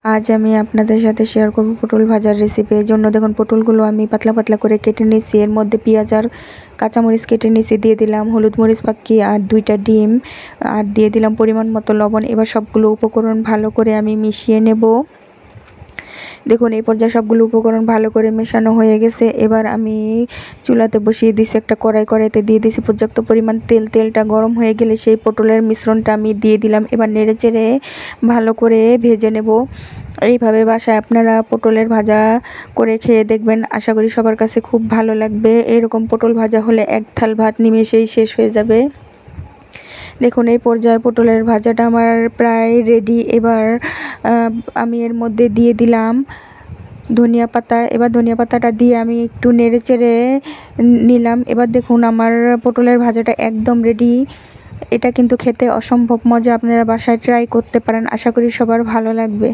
আজ আমি আপনাদের সাথে শেয়ার করব পটল ভাজার রেসিপি। এর জন্য দেখুন পটলগুলো আমি পাতলা পাতলা করে কেটে নিয়েছি। এর মধ্যে পেঁয়াজ আর কাঁচামরিচ কেটে নিয়েছি, দিয়ে দিলাম হলুদ মরিচ পাখি আর 2টা ডিম, আর দিয়ে দিলাম পরিমাণ মতো লবণ। এবার সবগুলো উপকরণ ভালো করে আমি মিশিয়ে নেব। দেখুন এই পর্যায়ে সবগুলো উপকরণ ভালো করে মেশানো হয়ে গেছে। এবার আমি চুলাতে বসিয়ে দিয়েছি একটা কড়াই। কড়াইতে দিয়ে দিয়েছি পর্যাপ্ত পরিমাণ তেল। তেলটা গরম হয়ে গেলে সেই পটলের মিশ্রণটা আমি দিয়ে দিলাম। এবার নেড়েচেড়ে ভালো করে ভেজে নেব। এইভাবে বাসায় আপনারা পটলের ভাজা করে খেয়ে দেখবেন, আশা করি সবার কাছে খুব ভালো লাগবে। এরকম পটল ভাজা হলে এক থাল ভাত নিমেষেই শেষ হয়ে যাবে। দেখুন এই পর্যায়ে পটলের ভাজাটা আমার প্রায় রেডি। এবার আমি এর মধ্যে দিয়ে দিলাম ধনিয়া পাতা। এবার ধনিয়া পাতাটা দিয়ে আমি একটু নেড়েচেড়ে নিলাম। এবার দেখুন আমার পটলের ভাজাটা একদম রেডি। এটা কিন্তু খেতে অসম্ভব মজা, আপনারা বাসায় ট্রাই করতে পারেন, আশা করি সবার ভালো লাগবে।